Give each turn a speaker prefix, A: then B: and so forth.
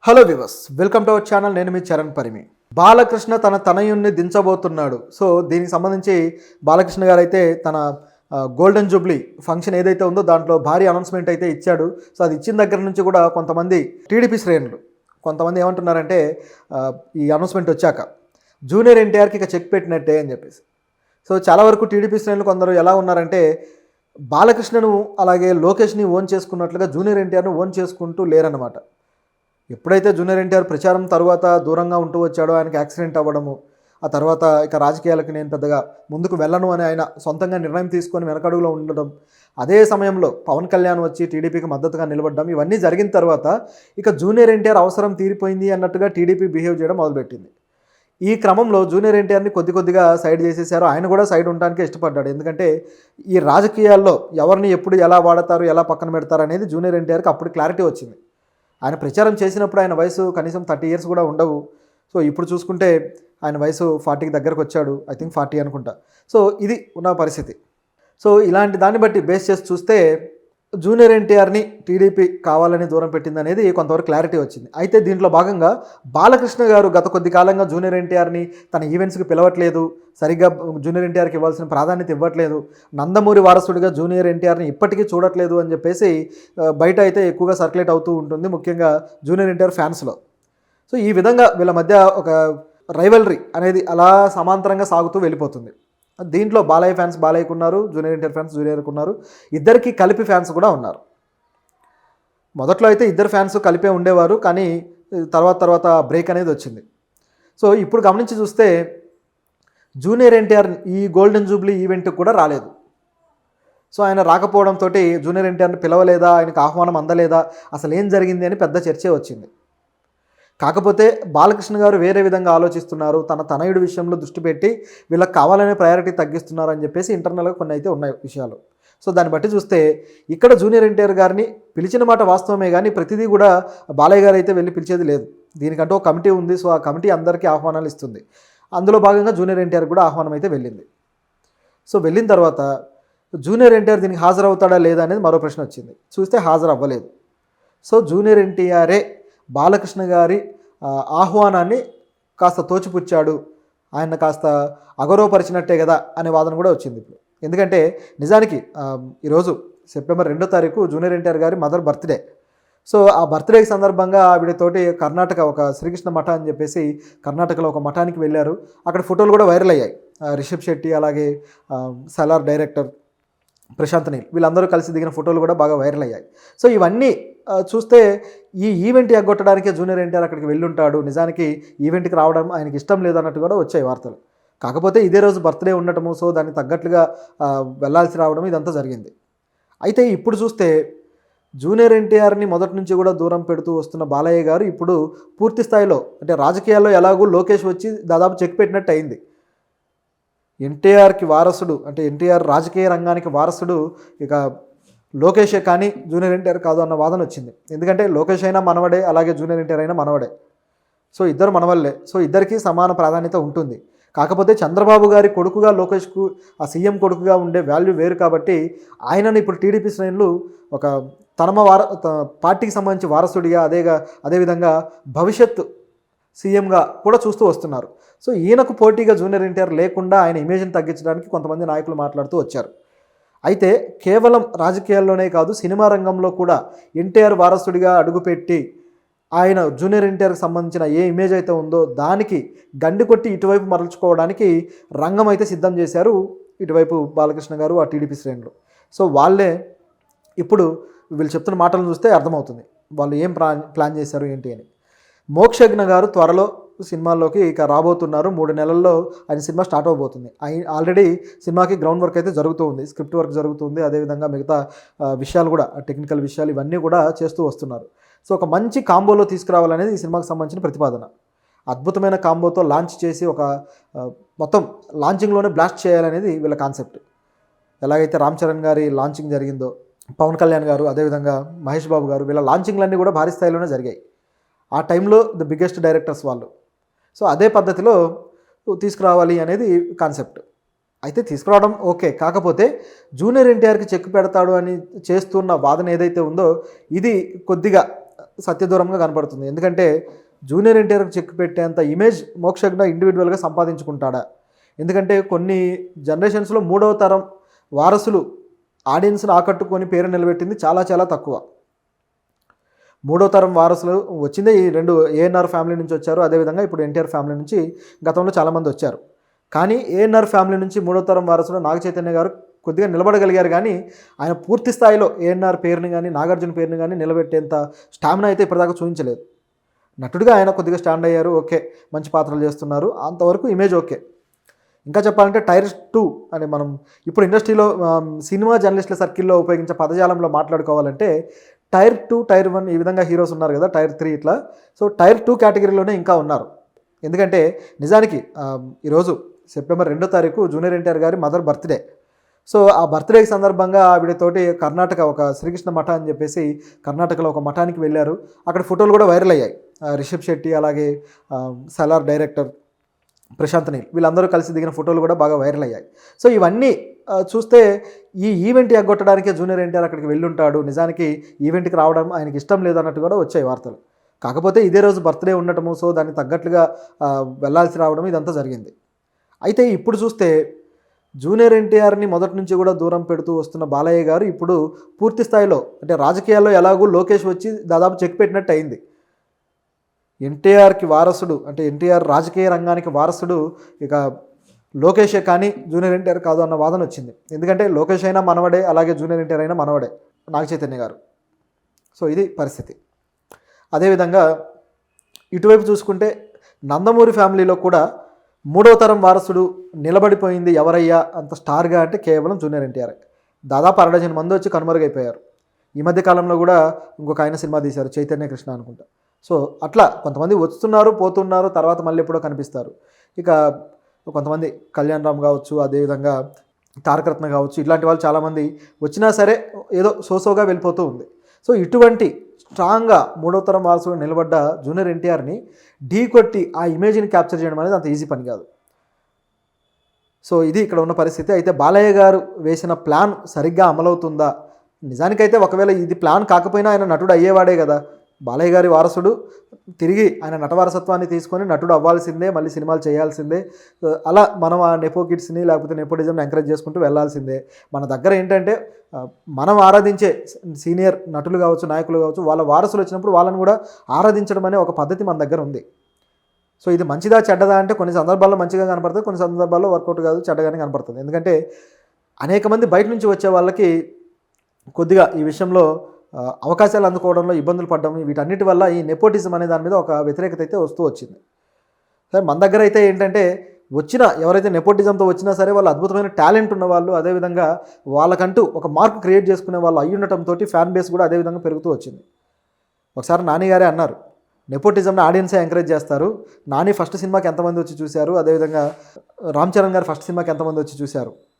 A: Hello viewers, welcome to our channel. నేను మీ చరణ్ పరిమి. బాలకృష్ణ తన తనయుణ్ణి దించబోతున్నాడు. So దీనికి సంబంధించి బాలకృష్ణ గారు అయితే తన గోల్డెన్ జూబ్లీ ఫంక్షన్ ఏదైతే ఉందో దాంట్లో భారీ అనౌన్స్మెంట్ అయితే ఇచ్చాడు. సో అది ఇచ్చిన దగ్గర నుంచి కూడా కొంతమంది టీడీపీ శ్రేణులు కొంతమంది ఏమంటున్నారంటే ఈ అనౌన్స్మెంట్ వచ్చాక జూనియర్ ఎన్టీఆర్కి ఇక చెక్ పెట్టినట్టే అని చెప్పేసి. సో చాలా వరకు టీడీపీ శ్రేణులు కొందరు ఎలా ఉన్నారంటే బాలకృష్ణను అలాగే లోకేష్ని ఓన్ చేసుకున్నట్లుగా జూనియర్ ఎన్టీఆర్ను ఓన్ చేసుకుంటూ లేరన్నమాట. ఎప్పుడైతే జూనియర్ ఎన్టీఆర్ ప్రచారం తర్వాత దూరంగా ఉంటూ వచ్చాడో ఆయనకి యాక్సిడెంట్ అవ్వడము, ఆ తర్వాత ఇక రాజకీయాలకు నేను పెద్దగా ముందుకు వెళ్ళను అని ఆయన సొంతంగా నిర్ణయం తీసుకొని వెనకడుగులో ఉండడం, అదే సమయంలో పవన్ కళ్యాణ్ వచ్చి టీడీపీకి మద్దతుగా నిలబడడం, ఇవన్నీ జరిగిన తర్వాత ఇక జూనియర్ ఎన్టీఆర్ అవసరం తీరిపోయింది అన్నట్టుగా టీడీపీ బిహేవ్ చేయడం మొదలుపెట్టింది. ఈ క్రమంలో జూనియర్ ఎన్టీఆర్ని కొద్దిగా సైడ్ చేసేసారు. ఆయన కూడా సైడ్ ఉండడానికి ఇష్టపడ్డాడు. ఎందుకంటే ఈ రాజకీయాల్లో ఎవరిని ఎప్పుడు ఎలా వాడతారు, ఎలా పక్కన పెడతారు అనేది జూనియర్ ఎన్టీఆర్కి అప్పుడు క్లారిటీ వచ్చింది. ఆయన ప్రచారం చేసినప్పుడు ఆయన వయసు కనీసం 30 years కూడా ఉండవు. సో ఇప్పుడు చూసుకుంటే ఆయన వయసు 40కి దగ్గరకు వచ్చాడు. ఐ థింక్ 40 అనుకుంటా. సో ఇది ఉన్న పరిస్థితి. సో ఇలాంటి దాన్ని బట్టి బేస్ చేసి చూస్తే జూనియర్ ఎన్టీఆర్ని టీడీపీ కావాలని దూరం పెట్టింది అనేది కొంతవరకు క్లారిటీ వచ్చింది. అయితే దీంట్లో భాగంగా బాలకృష్ణ గారు గత కొద్ది కాలంగా జూనియర్ ఎన్టీఆర్ని తన ఈవెంట్స్కి పిలవట్లేదు, సరిగ్గా జూనియర్ ఎన్టీఆర్కి ఇవ్వాల్సిన ప్రాధాన్యత ఇవ్వట్లేదు, నందమూరి వారసుడిగా జూనియర్ ఎన్టీఆర్ని ఇప్పటికీ చూడట్లేదు అని చెప్పేసి బయట అయితే ఎక్కువగా సర్క్యులేట్ అవుతూ ఉంటుంది, ముఖ్యంగా జూనియర్ ఎన్టీఆర్ ఫ్యాన్స్లో. సో ఈ విధంగా వీళ్ళ మధ్య ఒక రైవల్రీ అనేది అలా సమాంతరంగా సాగుతూ వెళ్ళిపోతుంది. దీంట్లో బాలయ్య ఫ్యాన్స్ బాలయ్యకు ఉన్నారు, జూనియర్ ఎన్టీఆర్ ఫ్యాన్స్ జూనియర్కి ఉన్నారు, ఇద్దరికి కలిపి ఫ్యాన్స్ కూడా ఉన్నారు. మొదట్లో అయితే ఇద్దరు ఫ్యాన్స్ కలిపే ఉండేవారు, కానీ తర్వాత బ్రేక్ అనేది వచ్చింది. సో ఇప్పుడు గమనించి చూస్తే జూనియర్ ఎన్టీఆర్ ఈ గోల్డెన్ జూబ్లీ ఈవెంట్కి కూడా రాలేదు. సో ఆయన రాకపోవడంతో జూనియర్ ఎన్టీఆర్ని పిలవలేదా, ఆయనకు ఆహ్వానం అందలేదా, అసలు ఏం జరిగింది అని పెద్ద చర్చే వచ్చింది. కాకపోతే బాలకృష్ణ గారు వేరే విధంగా ఆలోచిస్తున్నారు, తన తనయుడి విషయంలో దృష్టి పెట్టి వీళ్ళకి కావాలనే ప్రయారిటీ తగ్గిస్తున్నారు అని చెప్పేసి ఇంటర్నల్గా కొన్ని అయితే ఉన్నాయి విషయాలు. సో దాన్ని బట్టి చూస్తే ఇక్కడ జూనియర్ ఎన్టీఆర్ గారిని పిలిచిన మాట వాస్తవమే, కానీ ప్రతిదీ కూడా బాలయ్య గారు అయితే వెళ్ళి పిలిచేది లేదు. దీనికంటూ ఒక కమిటీ ఉంది. సో ఆ కమిటీ అందరికీ ఆహ్వానాలు ఇస్తుంది. అందులో భాగంగా జూనియర్ ఎన్టీఆర్ కూడా ఆహ్వానం అయితే వెళ్ళింది. సో వెళ్ళిన తర్వాత జూనియర్ ఎన్టీఆర్ దీనికి హాజరవుతాడా లేదా అనేది మరో ప్రశ్న వచ్చింది. చూస్తే హాజరు అవ్వలేదు. సో జూనియర్ ఎన్టీఆరే బాలకృష్ణ గారి ఆహ్వానాన్ని కాస్త తోచిపుచ్చాడు, ఆయన కాస్త అగౌరవపరిచినట్టే కదా అనే వాదన కూడా వచ్చింది ఇప్పుడు. ఎందుకంటే నిజానికి ఈరోజు September 2 జూనియర్ ఎన్టీఆర్ గారి మదర్ బర్త్డే. సో ఆ బర్త్డేకి సందర్భంగా ఆవిడతోటి కర్ణాటక ఒక శ్రీకృష్ణ మఠ అని చెప్పేసి కర్ణాటకలో ఒక మఠానికి వెళ్ళారు. అక్కడ ఫోటోలు కూడా వైరల్ అయ్యాయి. రిషబ్ శెట్టి అలాగే సలార్ డైరెక్టర్ ప్రశాంత్ నీల్ వీళ్ళందరూ కలిసి దిగిన ఫోటోలు కూడా బాగా వైరల్ అయ్యాయి. సో ఇవన్నీ చూస్తే ఈ ఈవెంట్ ఎగ్గొట్టడానికే జూనియర్ ఎన్టీఆర్ అక్కడికి వెళ్ళుంటాడు, నిజానికి ఈవెంట్కి రావడం ఆయనకి ఇష్టం లేదన్నట్టు కూడా వచ్చాయి వార్తలు. కాకపోతే ఇదే రోజు బర్త్డే ఉండటము, సో దానికి తగ్గట్లుగా వెళ్ళాల్సి రావడం ఇదంతా జరిగింది. అయితే ఇప్పుడు చూస్తే జూనియర్ ఎన్టీఆర్ని మొదటి నుంచి కూడా దూరం పెడుతూ వస్తున్న బాలయ్య గారు ఇప్పుడు పూర్తి స్థాయిలో అంటే రాజకీయాల్లో ఎలాగూ లోకేష్ వచ్చి దాదాపు చెక్ పెట్టినట్టు అయింది. ఎన్టీఆర్కి వారసుడు అంటే ఎన్టీఆర్ రాజకీయ రంగానికి వారసుడు ఇక లోకేషే కానీ జూనియర్ ఎన్టీఆర్ కాదు అన్న వాదన వచ్చింది. ఎందుకంటే లోకేష్ అయినా మనవడే, అలాగే జూనియర్ ఎన్టీఆర్ అయినా మనవడే. సో ఇద్దరు మనవల్లే. సో ఇద్దరికీ సమాన ప్రాధాన్యత ఉంటుంది. కాకపోతే చంద్రబాబు గారి కొడుకుగా లోకేష్కు ఆ సీఎం కొడుకుగా ఉండే వాల్యూ వేరు కాబట్టి ఆయనను ఇప్పుడు టీడీపీ శ్రేణులు ఒక పార్టీకి సంబంధించి వారసుడిగా అదేవిధంగా భవిష్యత్ సీఎంగా కూడా చూస్తూ వస్తున్నారు. సో ఈయనకు పోటీగా జూనియర్ ఎన్టీఆర్ లేకుండా ఆయన ఇమేజ్ని తగ్గించడానికి కొంతమంది నాయకులు మాట్లాడుతూ వచ్చారు. అయితే కేవలం రాజకీయాల్లోనే కాదు, సినిమా రంగంలో కూడా ఎన్టీఆర్ వారసుడిగా అడుగుపెట్టి ఆయన జూనియర్ ఎన్టీఆర్కి సంబంధించిన ఏ ఇమేజ్ అయితే ఉందో దానికి గండి కొట్టి ఇటువైపు మరల్చుకోవడానికి రంగం అయితే సిద్ధం చేశారు ఇటువైపు బాలకృష్ణ గారు, ఆ టీడీపీ శ్రేణులు. సో వాళ్ళే ఇప్పుడు వీళ్ళు చెప్తున్న మాటలను చూస్తే అర్థమవుతుంది వాళ్ళు ఏం ప్లాన్ చేశారు ఏంటి అని. మోక్షజ్ఞ గారు త్వరలో సినిమాల్లోకి ఇక రాబోతున్నారు. 3 నెలల్లో ఆయన సినిమా స్టార్ట్ అవబోతుంది. ఆల్రెడీ సినిమాకి గ్రౌండ్ వర్క్ అయితే జరుగుతూ ఉంది, స్క్రిప్ట్ వర్క్ జరుగుతుంది, అదేవిధంగా మిగతా విషయాలు కూడా టెక్నికల్ విషయాలు ఇవన్నీ కూడా చేస్తూ వస్తున్నారు. సో ఒక మంచి కాంబోలో తీసుకురావాలనేది ఈ సినిమాకి సంబంధించిన ప్రతిపాదన. అద్భుతమైన కాంబోతో లాంచ్ చేసి ఒక మొత్తం లాంచింగ్లోనే బ్లాస్ట్ చేయాలనేది వీళ్ళ కాన్సెప్ట్. ఎలాగైతే రామ్ చరణ్ గారి లాంచింగ్ జరిగిందో, పవన్ కళ్యాణ్ గారు అదేవిధంగా మహేష్ బాబు గారు వీళ్ళ లాంచింగ్లన్నీ కూడా భారీ స్థాయిలోనే జరిగాయి. ఆ టైంలో ది బిగ్గెస్ట్ డైరెక్టర్స్ వాళ్ళు. సో అదే పద్ధతిలో తీసుకురావాలి అనేది కాన్సెప్ట్. అయితే తీసుకురావడం ఓకే, కాకపోతే జూనియర్ ఎన్టీఆర్కి చెక్ పెడతాడు అని చేస్తున్న వాదన ఏదైతే ఉందో ఇది కొద్దిగా సత్యదూరంగా కనపడుతుంది. ఎందుకంటే జూనియర్ ఎన్టీఆర్కి చెక్ పెట్టేంత ఇమేజ్ మోక్షజ్ఞ ఇండివిజువల్గా సంపాదించుకుంటాడా? ఎందుకంటే కొన్ని జనరేషన్స్లో మూడవ తరం వారసులు ఆడియన్స్ని ఆకట్టుకొని పేరు నిలబెట్టింది చాలా చాలా తక్కువ. మూడో తరం వారసులు వచ్చిందే ఈ 2 ఏఎన్ఆర్ ఫ్యామిలీ నుంచి వచ్చారు. అదేవిధంగా ఇప్పుడు ఎన్టీఆర్ ఫ్యామిలీ నుంచి గతంలో చాలామంది వచ్చారు. కానీ ఏఎన్ఆర్ ఫ్యామిలీ నుంచి మూడో తరం వారసులు నాగ చైతన్య గారు కొద్దిగా నిలబడగలిగారు. కానీ ఆయన పూర్తి స్థాయిలో ఏఎన్ఆర్ పేరుని కానీ నాగార్జున పేరుని కానీ నిలబెట్టేంత స్టామినా అయితే ఇప్పటిదాకా చూపించలేదు. నటుడిగా ఆయన కొద్దిగా స్టాండ్ అయ్యారు, ఓకే, మంచి పాత్రలు చేస్తున్నారు, అంతవరకు ఇమేజ్ ఓకే. ఇంకా చెప్పాలంటే టైర్ 2 అని మనం ఇప్పుడు ఇండస్ట్రీలో సినిమా జర్నలిస్టుల సర్కిల్లో ఉపయోగించే పదజాలంలో మాట్లాడుకోవాలంటే టైర్ 2, టైర్ 1 ఈ విధంగా హీరోస్ ఉన్నారు కదా, టైర్ 3 ఇట్లా. సో టైర్ 2 కేటగిరీలోనే ఇంకా ఉన్నారు. ఎందుకంటే నిజానికి ఈరోజు సెప్టెంబర్ 2వ తారీఖు జూనియర్ ఎన్టీఆర్ గారి మదర్ బర్త్డే. సో ఆ బర్త్డేకి సందర్భంగా ఆవిడతోటి కర్ణాటక ఒక శ్రీకృష్ణ మఠ అని చెప్పేసి కర్ణాటకలో ఒక మఠానికి వెళ్ళారు. అక్కడ ఫోటోలు కూడా వైరల్ అయ్యాయి. రిషబ్ శెట్టి అలాగే సలార్ డైరెక్టర్ ప్రశాంత్ నీల్ వీళ్ళందరూ కలిసి దిగిన ఫోటోలు కూడా బాగా వైరల్ అయ్యాయి. సో ఇవన్నీ చూస్తే ఈ ఈవెంట్ ఎగ్గొట్టడానికే జూనియర్ ఎన్టీఆర్ అక్కడికి వెళ్ళుంటాడు, నిజానికి ఈవెంట్కి రావడం ఆయనకి ఇష్టం లేదన్నట్టు కూడా వచ్చాయి వార్తలు. కాకపోతే ఇదే రోజు బర్త్డే ఉండటము, సో దానికి తగ్గట్లుగా వెళ్ళాల్సి రావడం ఇదంతా జరిగింది. అయితే ఇప్పుడు చూస్తే జూనియర్ ఎన్టీఆర్ని మొదటి నుంచి కూడా దూరం పెడుతూ వస్తున్న బాలయ్య గారు ఇప్పుడు పూర్తి స్థాయిలో అంటే రాజకీయాల్లో ఎలాగూ లోకేష్ వచ్చి దాదాపు చెక్ పెట్టినట్టు అయింది. ఎన్టీఆర్కి వారసుడు అంటే ఎన్టీఆర్ రాజకీయ రంగానికి వారసుడు ఇక లోకేషే కానీ జూనియర్ ఎన్టీఆర్ కాదు అన్న వాదన వచ్చింది. ఎందుకంటే లోకేష్ అయినా మనవడే, అలాగే జూనియర్ ఎన్టీఆర్ అయినా మనవడే నాగ చైతన్య గారు. సో ఇది పరిస్థితి. అదేవిధంగా ఇటువైపు చూసుకుంటే నందమూరి ఫ్యామిలీలో కూడా మూడవ తరం వారసుడు నిలబడిపోయింది ఎవరయ్యా అంత స్టార్గా అంటే కేవలం జూనియర్ ఎన్టీఆర్. దాదాపు 60 మంది వచ్చి కనుమరుగైపోయారు. ఈ మధ్య కాలంలో కూడా ఇంకొక ఆయన సినిమా తీశారు, చైతన్య కృష్ణ అనుకుంటా. సో అట్లా కొంతమంది వస్తున్నారు పోతున్నారు, తర్వాత మళ్ళీ ఎప్పుడో కనిపిస్తారు. ఇక కొంతమంది కళ్యాణ్ రామ్ కావచ్చు, అదేవిధంగా తారకరత్న కావచ్చు, ఇట్లాంటి వాళ్ళు చాలామంది వచ్చినా సరే ఏదో సోసోగా వెళ్ళిపోతూ ఉంది. సో ఇటువంటి స్ట్రాంగ్గా మూడవ తరం వారసుడు నిలబడ్డ జూనియర్ ఎన్టీఆర్ని ఢీ కొట్టి ఆ ఇమేజ్ని క్యాప్చర్ చేయడం అనేది అంత ఈజీ పని కాదు. సో ఇది ఇక్కడ ఉన్న పరిస్థితి. అయితే బాలయ్య గారు వేసిన ప్లాన్ సరిగ్గా అమలవుతుందా? నిజానికైతే ఒకవేళ ఇది ప్లాన్ కాకపోయినా ఆయన నటుడు అయ్యేవాడే కదా. బాలయ్య గారి వారసుడు తిరిగి ఆయన నటవారసత్వాన్ని తీసుకొని నటుడు అవ్వాల్సిందే, మళ్ళీ సినిమాలు చేయాల్సిందే. అలా మనం ఆ నెపో కిడ్స్ని లేకపోతే నెపోటిజంని ఎంకరేజ్ చేసుకుంటూ వెళ్ళాల్సిందే. మన దగ్గర ఏంటంటే మనం ఆరాధించే సీనియర్ నటులు కావచ్చు, నాయకులు కావచ్చు, వాళ్ళ వారసులు వచ్చినప్పుడు వాళ్ళని కూడా ఆరాధించడం అనే ఒక పద్ధతి మన దగ్గర ఉంది. సో ఇది మంచిదా చెడ్డదా అంటే కొన్ని సందర్భాల్లో మంచిగా కనపడుతుంది, కొన్ని సందర్భాల్లో వర్కౌట్ కాదు, చెడ్డగానే కనపడుతుంది. ఎందుకంటే అనేక మంది బయట నుంచి వచ్చే వాళ్ళకి కొద్దిగా ఈ విషయంలో అవకాశాలు అందుకోవడంలో ఇబ్బందులు పడడం, వీటన్నిటి వల్ల ఈ నెపోటిజం అనే దాని మీద ఒక వ్యతిరేకత అయితే వస్తూ వచ్చింది. సరే మన దగ్గర అయితే ఏంటంటే ఎవరైతే నెపోటిజంతో వచ్చినా సరే వాళ్ళు అద్భుతమైన టాలెంట్ ఉన్న వాళ్ళు, అదేవిధంగా వాళ్ళకంటూ ఒక మార్క్ క్రియేట్ చేసుకునే వాళ్ళు అయ్యి ఉండటంతో ఫ్యాన్ బేస్ కూడా అదేవిధంగా పెరుగుతూ వచ్చింది. ఒకసారి నాని గారే అన్నారు, నెపోటిజంని ఆడియన్సే ఎంకరేజ్ చేస్తారు. నాని ఫస్ట్ సినిమాకి ఎంతమంది వచ్చి చూశారు, అదేవిధంగా రామ్ చరణ్ గారు ఫస్ట్ సినిమాకి ఎంతమంది వచ్చి చూశారు,